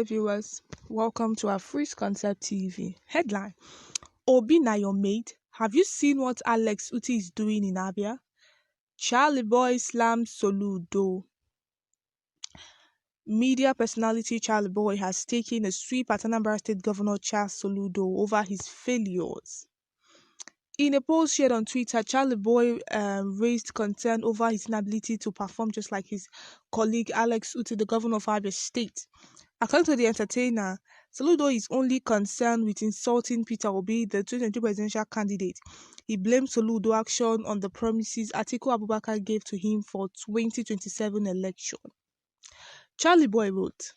viewers, welcome to our Free Concept TV. Headline: Obi na your mate. Have you seen what Alex Otti is doing in Abia? Charly boy slams Soludo. Media personality Charly boy has taken a sweep at Anambra State Governor Charles Soludo over his failures. In a post shared on Twitter, Charly boy raised concern over his inability to perform just like his colleague Alex Otti, the governor of Abia State. According to the entertainer, Soludo is only concerned with insulting Peter Obi, the 2022 presidential candidate. He blamed Soludo action on the promises Atiku Abubakar gave to him for 2027 election. Charly boy wrote,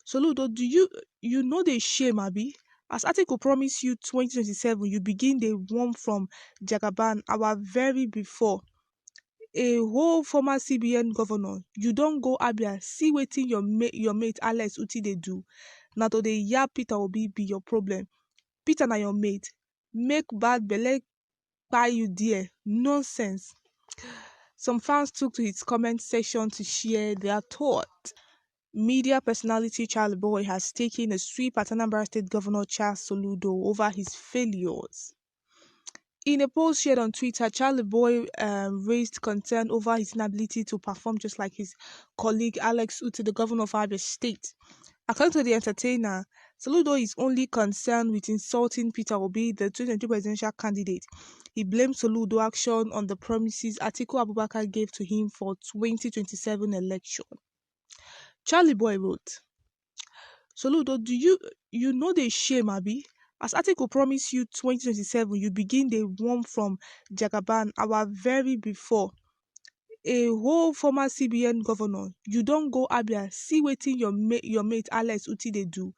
Soludo, do you know the shame, Abi? As Atiku promised you 2027, you begin the one from Jagaban, our very before. A whole former CBN governor, you don't go Abia, see wetin your mate Alex Otti dey do. Na to dey yab Peter Obi be your problem. Peter na your mate. Make bad belle kpai you there. Nonsense. Some fans took to his comment section to share their thoughts. Media personality Charly boy has taken a sweep at Anambra State Governor Charles Soludo over his failures. In a post shared on Twitter, Charly boy raised concern over his inability to perform just like his colleague Alex Otti, the governor of Abia State. According to the entertainer, Soludo is only concerned with insulting Peter Obi, the 2022 presidential candidate. He blamed Soludo action on the promises Atiku Abubakar gave to him for 2027 election. Charly boy wrote, Soludo, do you know the shame, Abi? As Atiku promised you 2027, you begin the one from Jagaban, our very before. A whole former CBN governor, you don't go Abia, see wetin your mate Alex Otti dey do.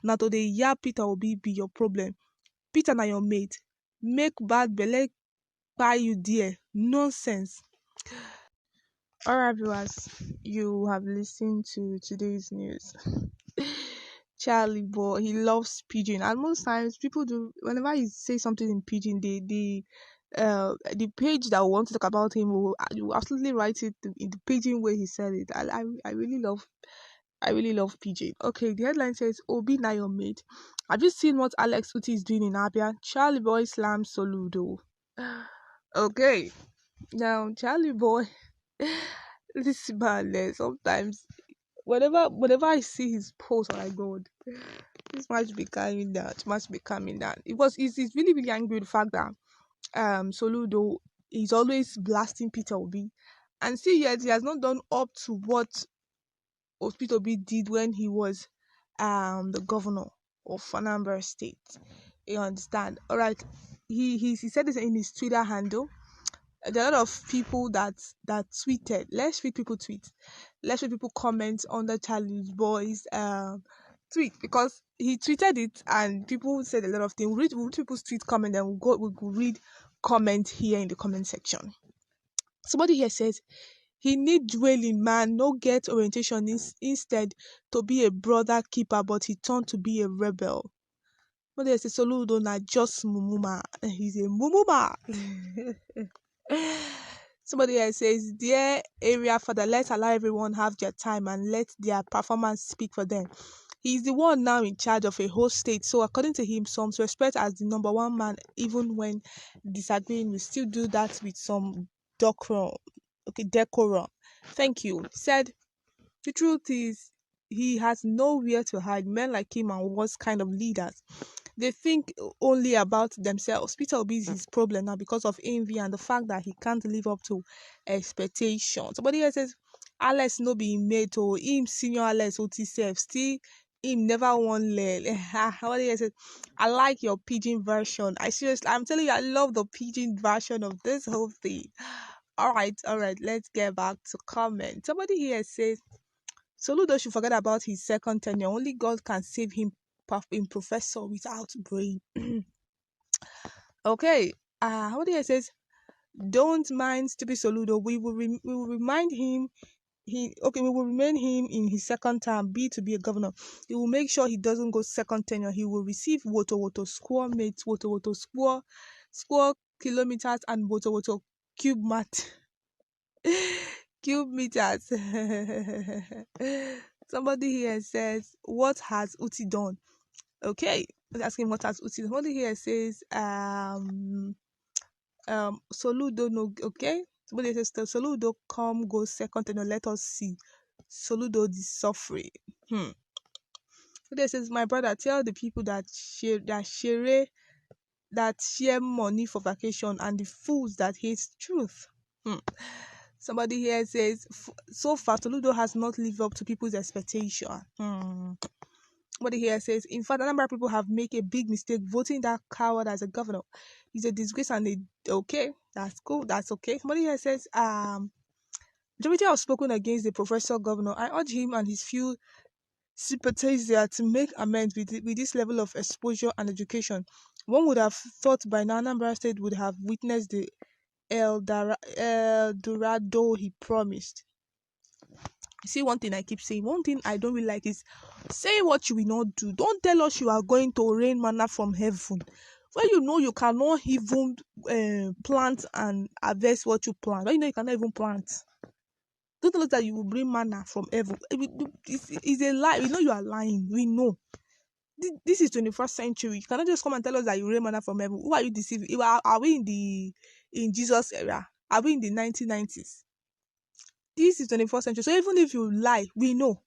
Na to dey yab Peter Obi be your problem. Peter na your mate. Make bad belle kpai you there. Nonsense. Alright viewers, you have listened to today's news. Charly boy, he loves pidgin, and most times people do. Whenever he says something in pidgin, the page that want to talk about him will absolutely write it in the pidgin way he said it. I really love pidgin. Okay, the headline says Obi na your mate. Have you seen what Alex Otti is doing in Abia? Charly boy slams Soludo. Okay, now Charly boy, this man sometimes. Whenever I see his post, oh my god, this must be calming down. It must be calming down. He's really angry with the fact that Soludo is always blasting Peter Obi, and see yet he has not done up to what Peter Obi did when he was the governor of Anambra State. You understand? Alright. He said this in his Twitter handle. There are a lot of people that tweeted. Let's read people tweet. Let's read people comment under Charly boy's tweet, because he tweeted it and people said a lot of things. We'll read people's tweet comment, and we'll read comment here in the comment section. Somebody here says he need dwelling man, no get orientation instead to be a brother keeper, but he turned to be a rebel. But there's a Soludo na just mumuma. He's a mumuma. Somebody else says, dear area father, let's allow everyone have their time and let their performance speak for them. He's the one now in charge of a whole state, so according to him, some respect as the number one man, even when disagreeing, we still do that with some decorum. Okay, decorum. Thank you. He said, the truth is, he has nowhere to hide. Men like him and worse kind of leaders, they think only about themselves. Peter Obi is his problem now because of envy and the fact that he can't live up to expectations. Somebody else says, Alex no be made to him, senior Alex Otti self, still him never won lel. Somebody else says, I like your pidgin version. I'm telling you, I love the pidgin version of this whole thing. Alright, let's get back to comment. Somebody here says, Soludo should forget about his second tenure. Only God can save him in professor without brain. Okay, what he says, don't mind stupid Soludo. We will remind him. We will remain him in his second term, to be a governor. He will make sure he doesn't go second tenure. He will receive woto square mates, woto square kilometers, and woto cube mat. Cube meters. Somebody here says, "What has Uti done?" Okay, let's ask him what has Uti done. Somebody here says, Soludo no okay. Somebody says Soludo come go second and let us see. Soludo the suffering. Somebody says, my brother, tell the people that share money for vacation and the fools that hate truth. Somebody here says, so far Soludo has not lived up to people's expectation. Somebody here says, in fact, a number of people have made a big mistake voting that coward as a governor. He's a disgrace and okay, that's cool, that's okay. Somebody here says, majority have spoken against the professor governor. I urge him and his few sympathizer to make amends with this level of exposure and education. One would have thought by now Anambra State would have witnessed the El Dorado he promised. You see, one thing I keep saying, one thing I don't really like is say what you will not do. Don't tell us you are going to rain manna from heaven when you know you cannot even plant and harvest what you plant. When you know you cannot even plant. Don't tell us that you will bring manna from heaven. It's a lie. We know you are lying. We know. This is 21st century. You cannot just come and tell us that you rain manna from heaven. Who are you deceiving? Are we in Jesus era? Are we in the 1990s? This is 21st century. So even if you lie, we know.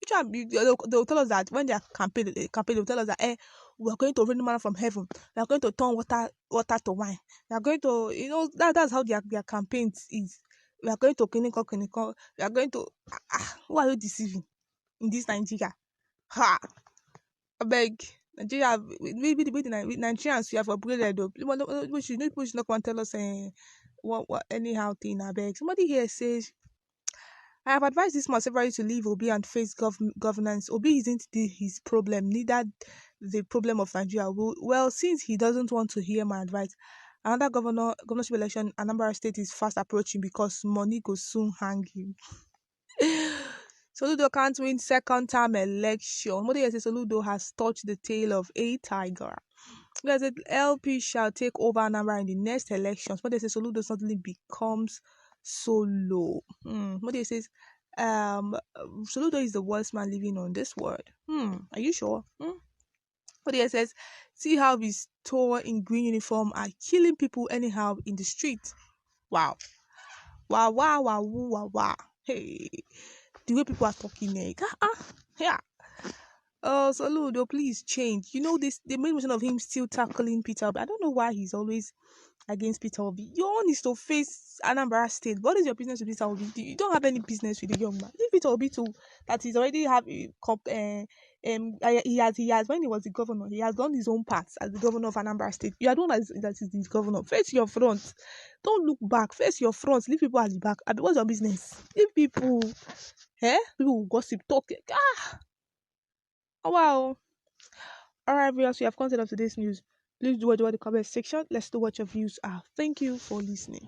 They'll tell us that when they are campaigning, they'll tell us that we are going to rain manna from heaven. We are going to turn water to wine. We are going to, that's how their campaigns is. We are going to clinical. We are going to. Who are you deceiving in this Nigeria? Ha! I beg. Nigeria, we the Nigerians, we have upgraded though. People should not come and tell us what anyhow thing. I beg. Somebody here says, I have advised this man severally to leave Obi and face governance. Obi isn't his problem, neither the problem of Nigeria. Well, since he doesn't want to hear my advice, another governorship election, Anambra State is fast approaching because money will soon hang him. Soludo can't win second term election. Somebody says Soludo has touched the tail of a tiger. Because the LP shall take over Anambra in the next elections. Somebody says Soludo suddenly becomes solo. Somebody says Soludo is the worst man living on this world. Are you sure? Somebody says, see how his tour in green uniform are killing people anyhow in the street. Wow. Wow, wow, wow, wow, wow. Hey. The way people are talking, yeah. Oh, Soludo, please change. You know this. The main reason of him still tackling Peter Obi. I don't know why he's always against Peter Obi. Your own is to face Anambra State. What is your business with Peter Obi? You don't have any business with the young man. Leave Peter Obi to that. He's already have he has when he was the governor, he has done his own part as the governor of Anambra State. You are the one that is the governor. Face your front. Don't look back. Face your front. Leave people at the back. I mean, what's your business? Leave people. People will gossip, talk. Oh, wow. All right, viewers, we have content of today's news. Please do what you want in the comment section. Let's know what your views are. Thank you for listening.